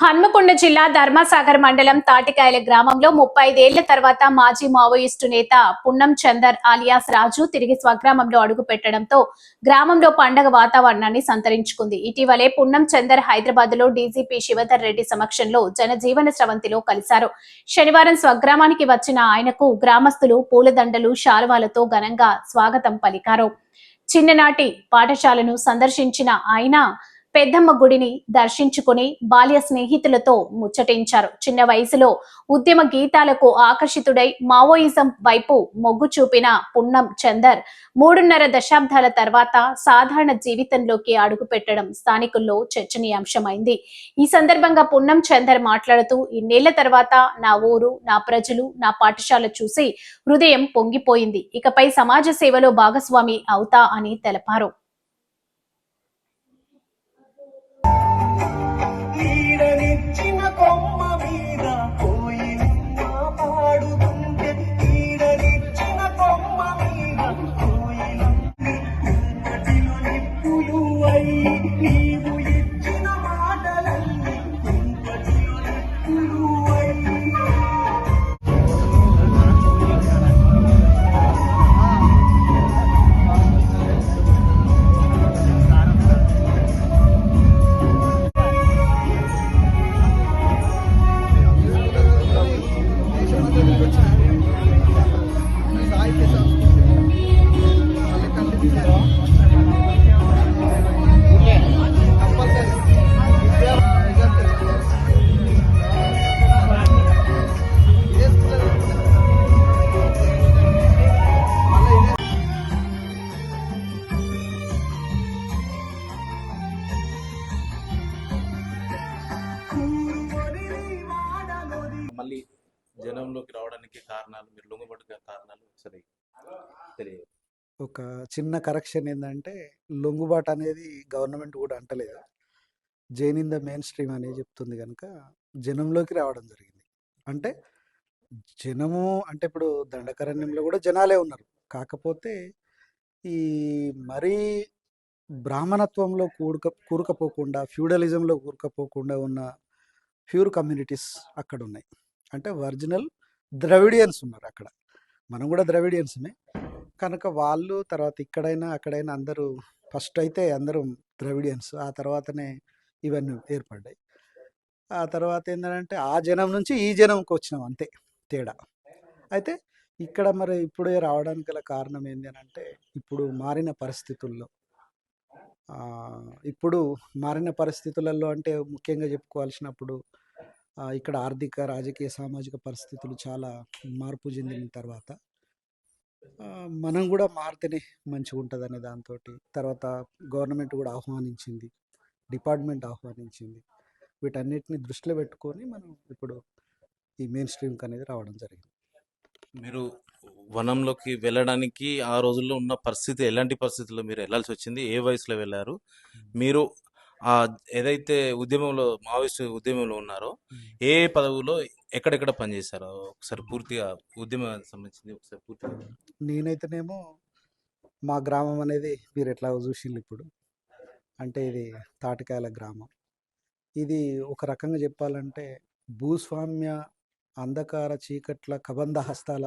హన్మకొండ జిల్లా ధర్మసాగర్ మండలం తాటికాయల గ్రామంలో 35 ఏళ్ల తర్వాత మాజీ మావోయిస్టు నేత పున్నం చందర్ ఆలియాస్ రాజు తిరిగి స్వగ్రామంలో అడుగు పెట్టడంతో గ్రామంలో పండగ వాతావరణాన్ని సంతరించుకుంది. ఇటీవలే పున్నం చందర్ హైదరాబాద్ లో డీజీపీ శివధర్ రెడ్డి సమక్షంలో జనజీవన స్రవంతిలో కలిశారు. శనివారం స్వగ్రామానికి వచ్చిన ఆయనకు గ్రామస్తులు పూలదండలు, శాలువాలతో ఘనంగా స్వాగతం పలికారు. చిన్ననాటి పాఠశాలను సందర్శించిన ఆయన పెద్దమ్మ గుడిని దర్శించుకుని బాల్య స్నేహితులతో ముచ్చటించారు. చిన్న వయసులో ఉద్యమ గీతాలకు ఆకర్షితుడై మావోయిజం వైపు మొగ్గు చూపిన పున్నం చందర్ 3.5 దశాబ్దాల తర్వాత సాధారణ జీవితంలోకి అడుగుపెట్టడం స్థానికుల్లో చర్చనీయాంశమైంది. ఈ సందర్భంగా పున్నం చందర్ మాట్లాడుతూ, ఇన్నేళ్ల తర్వాత నా ఊరు, నా ప్రజలు, నా పాఠశాల చూసి హృదయం పొంగిపోయింది. ఇకపై సమాజ సేవలో భాగస్వామి అవుతా అని తెలిపారు. మళ్ళీ జనంలోకి రావడానికి కారణాలు, మీరు లొంగుబాటుగా కారణాలు సరే తెలియదు. ఒక చిన్న కరెక్షన్ ఏంటంటే, లొంగుబాటు అనేది గవర్నమెంట్ కూడా అంటలేదు, Jain in the main stream అనేది చెప్తుంది. కనుక జనంలోకి రావడం జరిగింది. అంటే జనము అంటే ఇప్పుడు దండకారణ్యంలో కూడా జనాలే ఉన్నారు. కాకపోతే ఈ మరీ బ్రాహ్మణత్వంలో కూరుకపోకుండా, ఫ్యూడలిజంలో కూరుకపోకుండా ఉన్న ప్యూర్ కమ్యూనిటీస్ అక్కడ ఉన్నాయి. అంటే ఒరిజినల్ ద్రవిడియన్స్ ఉన్నారు అక్కడ. మనం కూడా ద్రవిడియన్స్మే కనుక వాళ్ళు తర్వాత ఇక్కడైనా అక్కడైనా అందరూ ఫస్ట్ అయితే అందరూ ద్రవిడియన్స్, ఆ తర్వాతనే ఇవన్నీ ఏర్పడ్డాయి. ఆ తర్వాత ఏంటంటే ఆ జనం నుంచి ఈ జనంకి వచ్చినాం, అంతే తేడా. అయితే ఇక్కడ మరి ఇప్పుడే రావడానికి గల కారణం ఏంటి అని అంటే, ఇప్పుడు మారిన పరిస్థితులలో అంటే ముఖ్యంగా చెప్పుకోవాల్సినప్పుడు ఇక్కడ ఆర్థిక, రాజకీయ, సామాజిక పరిస్థితులు చాలా మార్పు చెందిన తర్వాత మనం కూడా మారితేనే మంచిగా ఉంటుంది అనే దాంతో తర్వాత గవర్నమెంట్ కూడా ఆహ్వానించింది, డిపార్ట్మెంట్ ఆహ్వానించింది. వీటన్నిటిని దృష్టిలో పెట్టుకొని మనం ఇప్పుడు ఈ మెయిన్ స్ట్రీమ్కి అనేది రావడం జరిగింది. మీరు వనంలోకి వెళ్ళడానికి ఆ రోజుల్లో ఉన్న పరిస్థితి, ఎలాంటి పరిస్థితుల్లో మీరు వెళ్ళాల్సి వచ్చింది? ఏ వయసులో వెళ్ళారు? మీరు ఏదైతే ఉద్యమంలో, మావోయిస్టు ఉద్యమంలో ఉన్నారో ఏ పదవులో ఎక్కడెక్కడ పనిచేశారో ఒకసారి పూర్తిగా ఉద్యమం సంబంధించింది ఒకసారి పూర్తిగా. నేనైతేనేమో మా గ్రామం అనేది మీరు ఎట్లా చూసిండ్రు ఇప్పుడు, అంటే ఇది తాటికాయల గ్రామం. ఇది ఒక రకంగా చెప్పాలంటే భూస్వామ్య అంధకార చీకట్ల కబంధ హస్తాల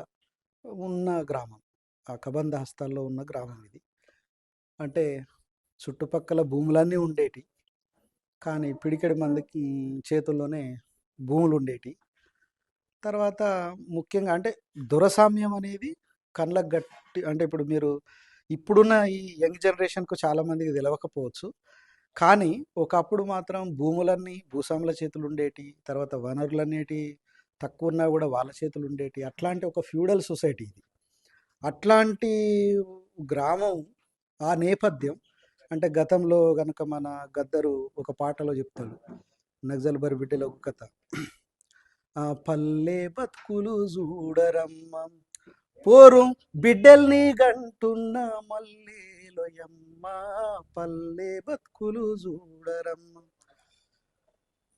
ఉన్న గ్రామం. ఆ కబంధ హస్తాల్లో ఉన్న గ్రామం ఇది. అంటే చుట్టుపక్కల భూములన్నీ ఉండేటి, కానీ పిడికెడి మందికి చేతుల్లోనే భూములు ఉండేటి. తర్వాత ముఖ్యంగా అంటే దొరసామ్యం అనేది కళ్ళకు గట్టి, అంటే ఇప్పుడు మీరు ఇప్పుడున్న ఈ యంగ్ జనరేషన్కు చాలామందికి తెలియకపోవచ్చు, కానీ ఒకప్పుడు మాత్రం భూములన్నీ భూస్వాముల చేతులు ఉండేటి, తర్వాత వనరులన్నిటి తక్కువ ఉన్నా కూడా వాళ్ళ చేతులు ఉండేటి. అట్లాంటి ఒక ఫ్యూడల్ సొసైటీ ఇది. అట్లాంటి గ్రామం, ఆ నేపథ్యం అంటే గతంలో కనుక మన గద్దరు ఒక పాటలో చెప్తాడు, నక్సల్ బరి బిడ్డలో ఒక కథ, పల్లె బతుకులు చూడరమ్మ పోరం బిడ్డల్ని గంటున్న మల్లేలోయమ్మ, పల్లె బతుకులు చూడరమ్మ,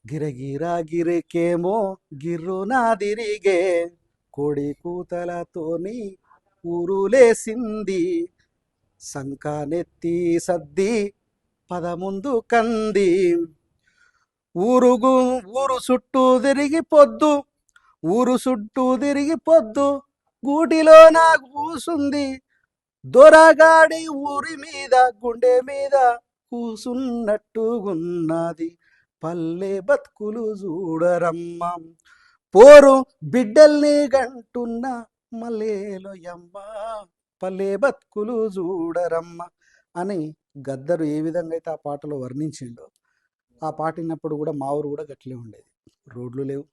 గిరగిరా గిరికేమో గిర్రునా తిరిగే, కోడి కూతలతోని ఊరులేసింది, సంకానెత్తి సద్ది పదముందు కంది, ఊరుగు ఊరు చుట్టూ తిరిగి పొద్దు, ఊరు చుట్టూ తిరిగి పొద్దు, గూటిలో నాకు కూసుంది దొరగాడి ఊరి మీద గుండె మీద కూసున్నట్టుగున్నది పల్లె బతుకులు చూడరమ్మ, పోరు బిడ్డల్ని గంటున్న మల్లేలోయమ్మ, పల్లె బతుకులు చూడరమ్మ అని గద్దరు ఏ విధంగా అయితే ఆ పాటలో వర్ణించిండో, ఆ పాట విన్నప్పుడు కూడా మా ఊరు కూడా గట్లే ఉండేది. రోడ్లు లేవు.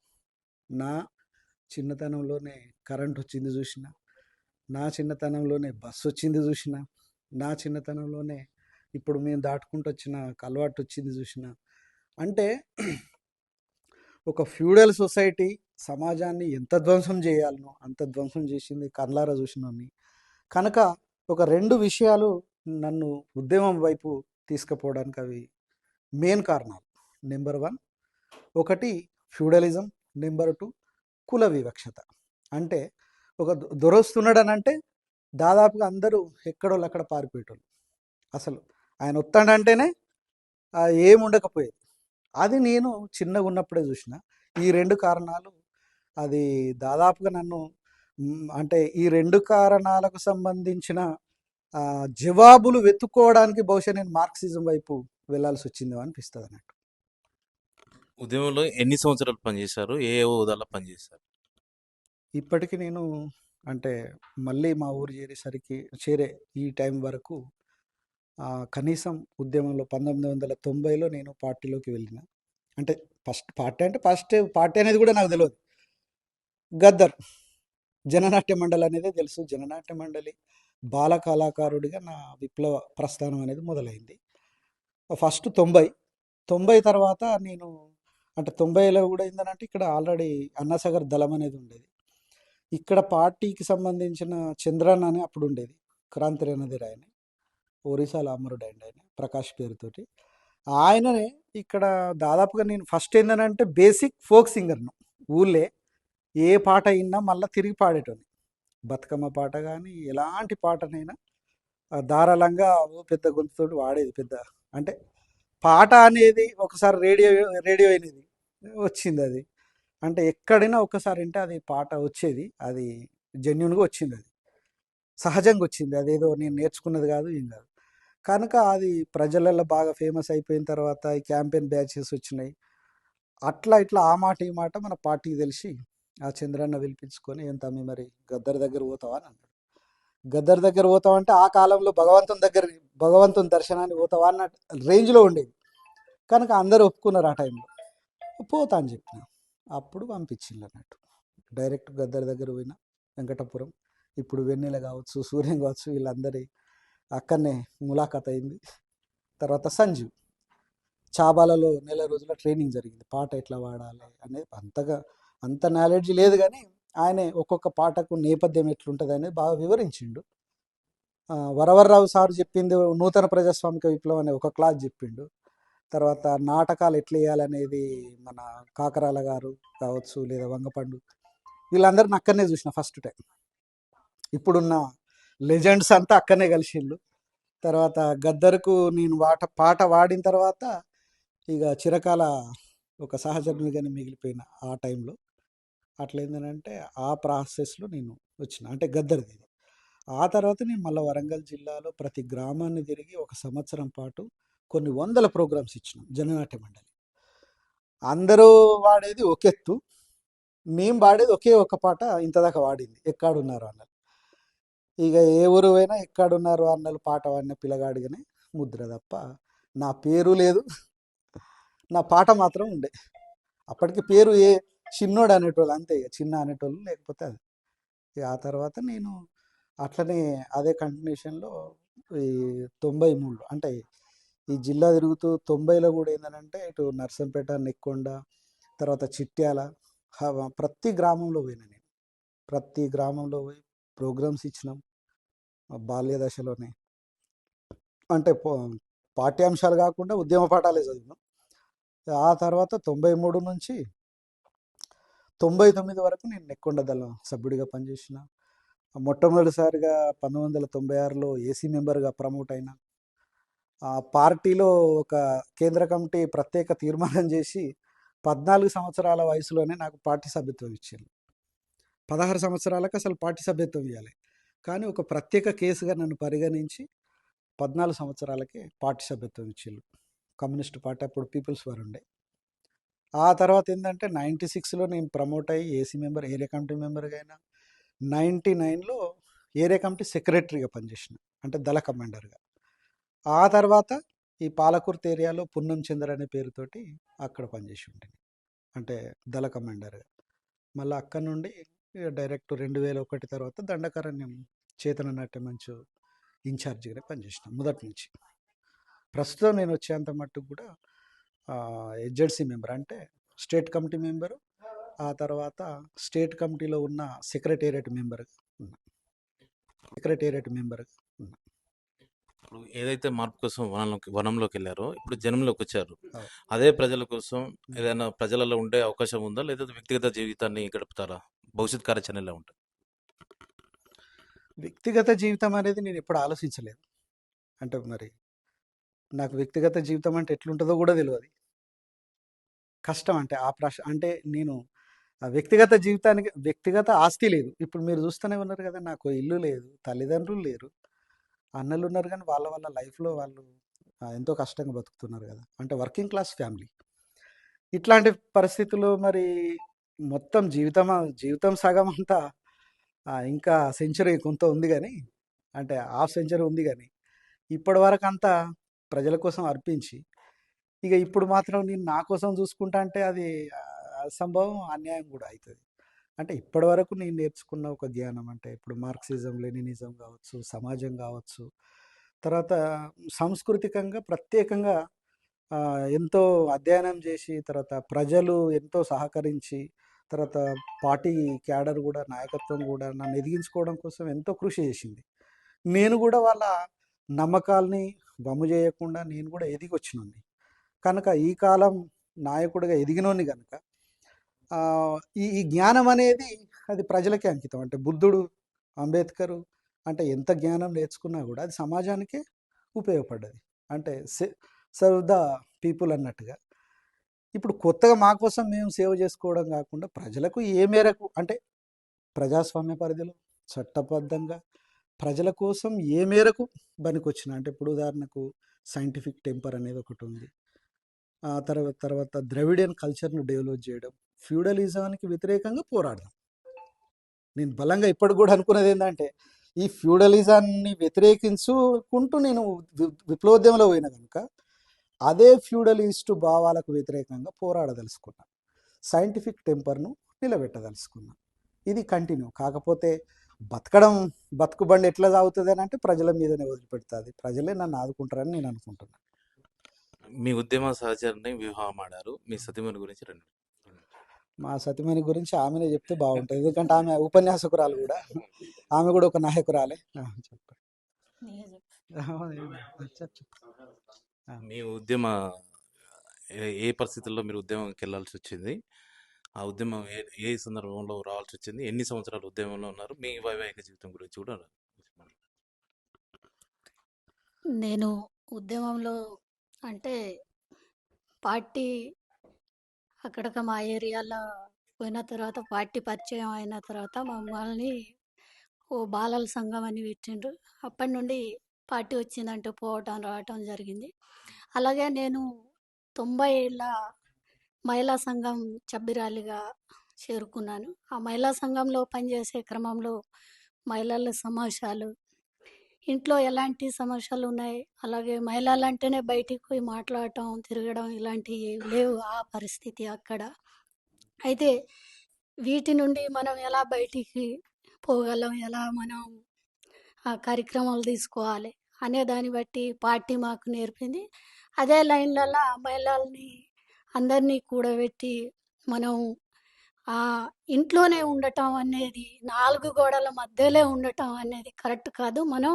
నా చిన్నతనంలోనే కరెంట్ వచ్చింది చూసిన, నా చిన్నతనంలోనే బస్సు వచ్చింది చూసిన, నా చిన్నతనంలోనే ఇప్పుడు మేము దాటుకుంటూ వచ్చిన అలవాటు వచ్చింది చూసిన. అంటే ఒక ఫ్యూడల్ సొసైటీ సమాజాన్ని ఎంత ధ్వంసం చేయాలనో అంత ధ్వంసం చేసింది కళ్ళారా చూసినోని. కనుక ఒక రెండు విషయాలు నన్ను ఉద్యమం వైపు తీసుకుపోవడానికి అవి మెయిన్ కారణాలు. నెంబర్ 1 ఒకటి ఫ్యూడలిజం, నెంబర్ 2 కుల వివక్షత. అంటే ఒక దొరొస్తున్నాడనంటే దాదాపుగా అందరూ ఎక్కడోళ్ళు అక్కడ పారిపోయేటోళ్ళు. అసలు ఆయన వస్తాడంటేనే ఏముండకపోయేది. అది నేను చిన్నగా ఉన్నప్పుడే చూసిన. ఈ రెండు కారణాలు అది దాదాపుగా నన్ను అంటే ఈ రెండు కారణాలకు సంబంధించిన జవాబులు వెతుక్కోవడానికి బహుశా నేను మార్క్సిజం వైపు వెళ్ళాల్సి వచ్చిందో అనిపిస్తుంది అన్నట్టు. ఉద్యమంలో ఎన్ని సంవత్సరాలు పనిచేశారు? ఏ ఏ హోదాలో పనిచేశారు? ఇప్పటికి నేను అంటే మళ్ళీ మా ఊరు చేరే ఈ టైం వరకు కనీసం ఉద్యమంలో 1990లో నేను పార్టీలోకి వెళ్ళిన. అంటే ఫస్ట్ పార్టీ అనేది కూడా నాకు తెలియదు. గద్దర్ జననాట్య మండలి అనేది తెలుసు. జననాట్య మండలి బాల కళాకారుడిగా నా విప్లవ ప్రస్థానం అనేది మొదలైంది. ఫస్ట్ 90 తర్వాత నేను అంటే 90లో కూడా ఏంటంటే ఇక్కడ ఆల్రెడీ అన్నాసాగర్ దళం అనేది ఉండేది. ఇక్కడ పార్టీకి సంబంధించిన చంద్రన్ అని అప్పుడు ఉండేది, క్రాంతి రణధీర్ ఆయన, ఒరిస్సాలో అమరుడు ఆయన ప్రకాష్ పేరుతోటి. ఆయననే ఇక్కడ దాదాపుగా నేను ఫస్ట్ ఏంటంటే బేసిక్ ఫోక్ సింగర్ను. ఊళ్ళే ఏ పాట అయినా మళ్ళీ తిరిగి పాడేటోని. బతుకమ్మ పాట కానీ ఎలాంటి పాటనైనా ధారాళంగా ఓ పెద్ద గొంతుతోటి వాడేది. పెద్ద అంటే పాట అనేది ఒకసారి రేడియో అనేది వచ్చింది. అది అంటే ఎక్కడైనా ఒక్కసారి అంటే అది పాట వచ్చేది. అది జెన్యున్గా వచ్చింది, అది సహజంగా వచ్చింది. అదేదో నేను నేర్చుకున్నది కాదు, ఏం కాదు. కనుక అది ప్రజలలో బాగా ఫేమస్ అయిపోయిన తర్వాత ఈ క్యాంపెయిన్ బ్యాచెస్ వచ్చినాయి. అట్లా ఇట్లా ఆ మాట ఈ మాట మన పార్టీకి తెలిసి ఆ చంద్రన్న పిలిపించుకొని ఏం తమ్మి మరి గద్దర్ దగ్గర పోతావా అని అన్నాడు. గద్దర్ దగ్గర పోతావంటే ఆ కాలంలో భగవంతుని దర్శనాన్ని పోతావా అన్న రేంజ్లో ఉండేది. కనుక అందరూ ఒప్పుకున్నారు ఆ టైంలో. పోతా అని చెప్పిన. అప్పుడు పంపించింది అన్నట్టు. డైరెక్ట్ గద్దర్ దగ్గర పోయిన. వెంకటపురం, ఇప్పుడు వెన్నెల కావచ్చు, సూర్యం కావచ్చు, వీళ్ళందరి అక్కడనే ములాఖాత్ అయింది. తర్వాత సంజీవ్ చాబాలలో నెల రోజుల ట్రైనింగ్ జరిగింది. పాట ఎట్లా వాడాలి అనేది అంత నాలెడ్జ్ లేదు, కానీ ఆయనే ఒక్కొక్క పాటకు నేపథ్యం ఎట్లుంటుంది అనేది బాగా వివరించిండు. వరవర్రావు సార్ చెప్పింది నూతన ప్రజాస్వామిక విప్లవం అనే ఒక క్లాస్ చెప్పిండు. తర్వాత నాటకాలు ఎట్లా వేయాలనేది మన కాకరాల గారు కావచ్చు, లేదా వంగపండు, వీళ్ళందరిని అక్కడనే చూసిన ఫస్ట్ టైం. ఇప్పుడున్న లెజెండ్స్ అంతా అక్కడనే కలిసిండు. తర్వాత గద్దర్కు నేను పాట వాడిన తర్వాత ఇక చిరకాల ఒక సహచరునిగానే మిగిలిపోయిన ఆ టైంలో. అట్లా ఏంటంటే ఆ ప్రాసెస్లో నేను వచ్చిన, అంటే గద్దర్ది. ఆ తర్వాత నేను మళ్ళీ వరంగల్ జిల్లాలో ప్రతి గ్రామాన్ని తిరిగి 1 సంవత్సరం పాటు కొన్ని వందల ప్రోగ్రామ్స్ ఇచ్చినాం జననాట్య మండలి. అందరూ వాడేది ఒక ఎత్తు, మేము వాడేది ఒకే ఒక పాట ఇంతదాకా వాడింది, ఎక్కడున్నారు అన్నది. ఇక ఏ ఊరు పోయినా ఎక్కడున్నారు అన్నలు పాట వాడిన పిల్లగాడిగానే ముద్ర తప్ప నా పేరు లేదు, నా పాట మాత్రం ఉండే. అప్పటికి పేరు చిన్నోడు అనేటోళ్ళు, అంతే, ఇక చిన్న అనేటోళ్ళు, లేకపోతే అది. ఆ తర్వాత నేను అట్లనే అదే కంటిన్యూషన్లో ఈ 93లో అంటే ఈ జిల్లా తిరుగుతూ 90లో కూడా ఏంటంటే ఇటు నర్సంపేట, నెక్కొండ, తర్వాత చిట్యాల, ప్రతి గ్రామంలో పోయినా నేను. ప్రతి గ్రామంలో పోయి ప్రోగ్రామ్స్ ఇచ్చినాం బాల్య దశలోనే. అంటే పాఠ్యాంశాలు కాకుండా ఉద్యమ పాఠాలే చదివినాం. ఆ తర్వాత 93 నుంచి 99 వరకు నేను నెక్కొండ దళం సభ్యుడిగా పనిచేసిన. మొట్టమొదటిసారిగా 1996లో ఏసీ మెంబర్గా ప్రమోట్ అయినా. పార్టీలో ఒక కేంద్ర కమిటీ ప్రత్యేక తీర్మానం చేసి 14 సంవత్సరాల వయసులోనే నాకు పార్టీ సభ్యత్వం ఇచ్చింది. 16 సంవత్సరాలకు అసలు పార్టీ సభ్యత్వం ఇవ్వాలి, కానీ ఒక ప్రత్యేక కేసుగా నన్ను పరిగణించి 14 సంవత్సరాలకే పార్టీ సభ్యత్వం ఇచ్చిళ్ళు. కమ్యూనిస్ట్ పార్టీ అప్పుడు పీపుల్స్ వార్ ఉండే. ఆ తర్వాత ఏంటంటే 96లో నేను ప్రమోట్ అయ్యి ఏసీ మెంబర్, ఏరియా కమిటీ మెంబర్గా అయినా. 99లో ఏరియా కమిటీ సెక్రటరీగా పనిచేసిన, అంటే దళ కమాండర్గా. ఆ తర్వాత ఈ పాలకుర్తి ఏరియాలో పున్నం చందర్ అనే పేరుతోటి అక్కడ పనిచేసి ఉంటుంది, అంటే దళ కమాండర్గా. మళ్ళీ అక్కడ నుండి డైరెక్ట్ 2001 తర్వాత దండకారణ్యం చేతన నాట్య మంచు ఇన్ఛార్జిగానే పనిచేసిన మొదటి నుంచి. ప్రస్తుతం నేను వచ్చేంత మట్టుకు కూడా హెచ్జెడ్సీ మెంబర్, అంటే స్టేట్ కమిటీ మెంబరు, ఆ తర్వాత స్టేట్ కమిటీలో ఉన్న సెక్రటేరియట్ మెంబర్గా ఉన్నా. ఇప్పుడు ఏదైతే మార్పు కోసం వనంలోకి వెళ్ళారో ఇప్పుడు జనంలోకి వచ్చారు. అవును. అదే ప్రజల కోసం ఏదైనా ప్రజలలో ఉండే అవకాశం ఉందా, లేదా వ్యక్తిగత జీవితాన్ని గడుపుతారా? భవిష్యత్ కార్యాచరణ ఎలా ఉంటుంది? వ్యక్తిగత జీవితం అనేది నేను ఎప్పుడు ఆలోచించలేదు. అంటే మరి నాకు వ్యక్తిగత జీవితం అంటే ఎట్లుంటుందో కూడా తెలియదు. కష్టం అంటే అంటే నేను ఆ వ్యక్తిగత జీవితానికి వ్యక్తిగత ఆస్తి లేదు. ఇప్పుడు మీరు చూస్తూనే ఉన్నారు కదా, నాకు ఇల్లు లేదు, తల్లిదండ్రులు లేరు, అన్నలు ఉన్నారు, కానీ వాళ్ళ లైఫ్లో వాళ్ళు ఎంతో కష్టంగా బతుకుతున్నారు కదా, అంటే వర్కింగ్ క్లాస్ ఫ్యామిలీ. ఇట్లాంటి పరిస్థితుల్లో మరి మొత్తం జీవితం సగం అంతా ఇంకా సెంచరీ కొంత ఉంది, కానీ అంటే హాఫ్ సెంచరీ ఉంది, కానీ ఇప్పటి వరకు అంతా ప్రజల కోసం అర్పించి ఇక ఇప్పుడు మాత్రం నేను నా కోసం చూసుకుంటా అంటే అది అసంభవం, అన్యాయం కూడా అవుతుంది. అంటే ఇప్పటి వరకు నేను నేర్చుకున్న ఒక జ్ఞానం, అంటే ఇప్పుడు మార్క్సిజం, లెనినిజం కావచ్చు, సమాజం కావచ్చు, తర్వాత సాంస్కృతికంగా ప్రత్యేకంగా ఎంతో అధ్యయనం చేసి, తర్వాత ప్రజలు ఎంతో సహకరించి, తర్వాత పార్టీ క్యాడర్ కూడా, నాయకత్వం కూడా నన్ను ఎదిగించుకోవడం కోసం ఎంతో కృషి చేసింది. నేను కూడా వాళ్ళ నమ్మకాల్ని వమ్ము చేయకుండా నేను కూడా ఎదిగి వచ్చినోడిని కనుక, ఈ కాలం నాయకుడిగా ఎదిగినోని కనుక ఈ జ్ఞానం అనేది అది ప్రజలకే అంకితం. అంటే బుద్ధుడు, అంబేద్కరు అంటే ఎంత జ్ఞానం నేర్చుకున్నా కూడా అది సమాజానికే ఉపయోగపడ్డది, అంటే సర్వ్ ద పీపుల్ అన్నట్టుగా. ఇప్పుడు కొత్తగా మా కోసం మేము సేవ చేసుకోవడం కాకుండా ప్రజలకు ఏ మేరకు, అంటే ప్రజాస్వామ్య పరిధిలో చట్టబద్ధంగా ప్రజల కోసం ఏ మేరకు పనికొచ్చిన, అంటే ఇప్పుడు ఉదాహరణకు సైంటిఫిక్ టెంపర్ అనేది ఒకటి ఉంది. ఆ తర్వాత ద్రవిడియన్ కల్చర్ను డెవలప్ చేయడం, ఫ్యూడలిజానికి వ్యతిరేకంగా పోరాడడం. నేను బలంగా ఇప్పటికి కూడా అనుకున్నది ఏంటంటే, ఈ ఫ్యూడలిజాన్ని వ్యతిరేకించుకుంటూ నేను విప్లవోద్యమంలో పోయినా కనుక అదే ఫ్యూడలిస్టు భావాలకు వ్యతిరేకంగా పోరాడదలుచుకున్నా, సైంటిఫిక్ టెంపర్ను నిలబెట్టదలుచుకున్నా. ఇది కంటిన్యూ. కాకపోతే బతుకుబండి ఎట్లా సాగుతుంది అని అంటే ప్రజల మీదనే వదిలిపెడుతుంది, ప్రజలే నన్ను ఆదుకుంటారని నేను అనుకుంటున్నాను. మీ ఉద్యమ సహచరిని వివాహం ఆడారు, మీ సతీమణి గురించి రెండు. మా సతీమణి గురించి ఆమెనే చెప్తే బాగుంటుంది, ఎందుకంటే ఆమె ఉపన్యాసకురాలు కూడా, ఆమె కూడా ఒక నాయకురాలే. మీ ఉద్యమ ఏ పరిస్థితుల్లో మీరు ఉద్యమంకి వెళ్ళాల్సి వచ్చింది? ఆ ఉద్యమం ఏ సందర్భంలో రావాల్సి వచ్చింది? ఎన్ని సంవత్సరాలు ఉద్యమంలో ఉన్నారు? మీ వైవాహిక జీవితం గురించి కూడా నేను ఉద్యమంలో అంటే పార్టీ అక్కడక మా ఏరియాలో పోయిన తర్వాత, పార్టీ పరిచయం అయిన తర్వాత మమ్మల్ని ఓ బాలల సంఘం అని పెట్టిండ్రు. అప్పటి నుండి పార్టీ వచ్చిందంటే పోవటం రావటం జరిగింది. అలాగే నేను 90 ఏళ్ళ మహిళా సంఘం సభ్యురాలిగా చేరుకున్నాను. ఆ మహిళా సంఘంలో పనిచేసే క్రమంలో మహిళల సమస్యలు, ఇంట్లో ఎలాంటి సమస్యలు ఉన్నాయి, అలాగే మహిళలంటేనే బయటికి పోయి మాట్లాడటం, తిరగడం ఇలాంటివి లేవు ఆ పరిస్థితి అక్కడ. అయితే వీటి నుండి మనం ఎలా బయటికి పోగలం, ఎలా మనం ఆ కార్యక్రమాలు తీసుకోవాలి అనే దాన్ని బట్టి పార్టీ మాకు నేర్పింది. అదే లైన్లలో మహిళల్ని అందరినీ కూడబెట్టి మనం ఇంట్లోనే ఉండటం అనేది, 4 గోడల మధ్యలో ఉండటం అనేది కరెక్ట్ కాదు. మనం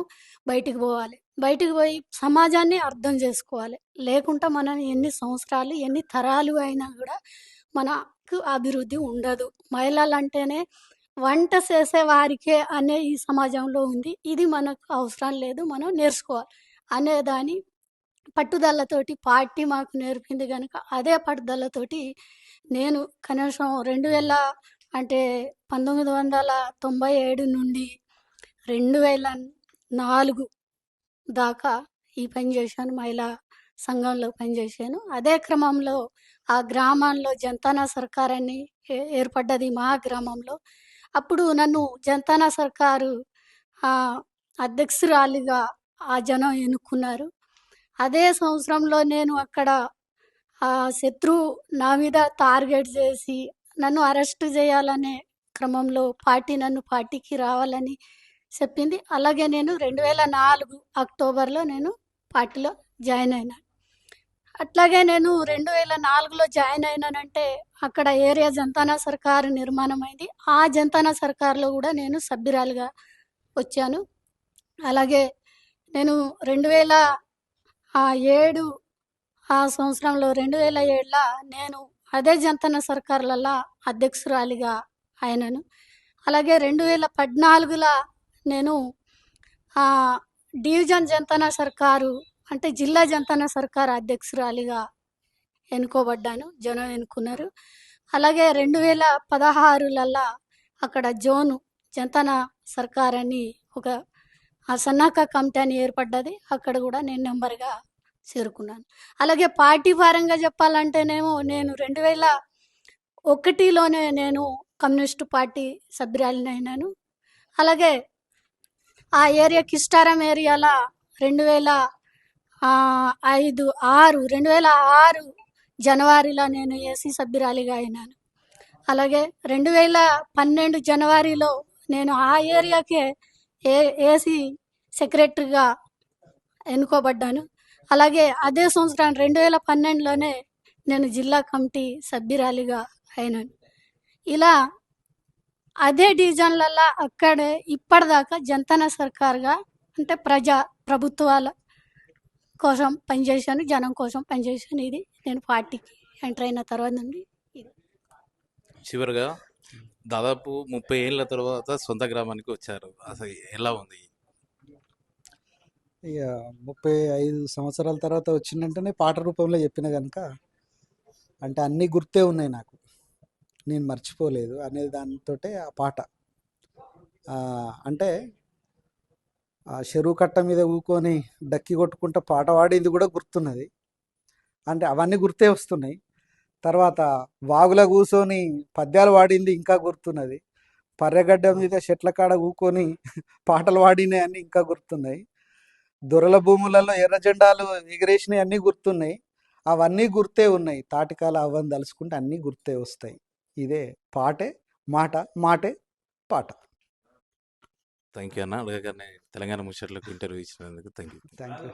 బయటికి పోవాలి, బయటికి పోయి సమాజాన్ని అర్థం చేసుకోవాలి. లేకుంటే మనం ఎన్ని సంవత్సరాలు, ఎన్ని తరాలు అయినా కూడా మనకు అభివృద్ధి ఉండదు. మహిళలు అంటేనే వంట చేసే వారికే అనే ఈ సమాజంలో ఉంది. ఇది మనకు అవసరం లేదు, మనం నేర్చుకోవాలి అనేదాన్ని పట్టుదలతోటి పార్టీ మాకు నేర్పింది గనుక అదే పట్టుదలతోటి నేను కనీసం 2000 అంటే 1997 నుండి 2004 దాకా ఈ పని చేశాను. మహిళా సంఘంలో పనిచేశాను. అదే క్రమంలో ఆ గ్రామంలో జంతానా సర్కార్ అని ఏర్పడ్డది మా గ్రామంలో. అప్పుడు నన్ను జంతానా సర్కారు అధ్యక్షురాలిగా ఆ జనం ఎన్నుకున్నారు. అదే సంవత్సరంలో నేను అక్కడ శత్రువు నా మీద టార్గెట్ చేసి నన్ను అరెస్ట్ చేయాలనే క్రమంలో నన్ను పార్టీకి రావాలని చెప్పింది. అలాగే నేను 2004 అక్టోబర్లో నేను పార్టీలో జాయిన్ అయినాను. అట్లాగే నేను 2004లో జాయిన్ అయినానంటే అక్కడ ఏరియా జంతానా సర్కారు నిర్మాణం అయింది. ఆ జంతానా సర్కార్లో కూడా నేను సభ్యురాలుగా వచ్చాను. అలాగే నేను 2007 ఆ సంవత్సరంలో 2007లో నేను అదే జంతన సర్కార్లలో అధ్యక్షురాలిగా అయినాను. అలాగే 2014లో నేను డివిజన్ జంతన సర్కారు అంటే జిల్లా జంతన సర్కారు అధ్యక్షురాలిగా ఎన్నుకోబడ్డాను. జనం ఎన్నుకున్నారు. అలాగే 2016లో అక్కడ జోను జంతన సర్కార్ అని ఒక సన్నాహక కమిటీ అని ఏర్పడ్డది. అక్కడ కూడా నేను నెంబర్గా చేరుకున్నాను. అలాగే పార్టీ పరంగా చెప్పాలంటేనేమో నేను 2001లోనే నేను కమ్యూనిస్టు పార్టీ సభ్యురాలిని అయినాను. అలాగే ఆ ఏరియా కిస్టారం ఏరియాలో 2006 జనవరిలో నేను ఏసీ సభ్యురాలిగా అయినాను. అలాగే 2012 జనవరిలో నేను ఆ ఏరియాకే ఏసీ సెక్రటరీగా ఎన్నుకోబడ్డాను. అలాగే అదే సంవత్సరం 2012లోనే నేను జిల్లా కమిటీ సభ్యురాలిగా అయినాను. ఇలా అదే డివిజన్లలో అక్కడే ఇప్పటిదాకా జంతన సర్కార్గా అంటే ప్రభుత్వాల కోసం పనిచేశాను, జనం కోసం పనిచేశాను. ఇది నేను పార్టీకి ఎంటర్ అయిన తర్వాత నుండి చివరిగా దాదాపు 30 ఏళ్ళ తర్వాత సొంత గ్రామానికి వచ్చారు. అసలు ఎలా ఉంది? ఇక 35 సంవత్సరాల తర్వాత వచ్చిందంటేనే పాట రూపంలో చెప్పిన కనుక అంటే అన్నీ గుర్తే ఉన్నాయి నాకు, నేను మర్చిపోలేదు అనే దానితో ఆ పాట అంటే ఆ చెరువు కట్ట మీద ఊకొని డక్కి కొట్టుకుంటూ పాట పాడింది కూడా గుర్తున్నది. అంటే అవన్నీ గుర్తే వస్తున్నాయి. తర్వాత వాగుల కూర్చొని పద్యాలు పాడింది ఇంకా గుర్తున్నది. పర్రెగడ్డ మీద చెట్ల కాడ ఊకొని పాటలు పాడినాయి అన్నీ ఇంకా గుర్తున్నాయి. దొరల భూములలో ఎర్ర జెండాలు ఎగిరేసినవి అన్నీ గుర్తున్నాయి. అవన్నీ గుర్తే ఉన్నాయి. తాటికాల అవ్వని తలుచుకుంటే అన్నీ గుర్తే వస్తాయి. ఇదే పాటే మాట, మాటే పాట. థ్యాంక్ యూ అన్న. అడగగానే తెలంగాణ ముచ్చట్లకు ఇంటర్వ్యూ ఇచ్చినందుకు థ్యాంక్ యూ. Thank you.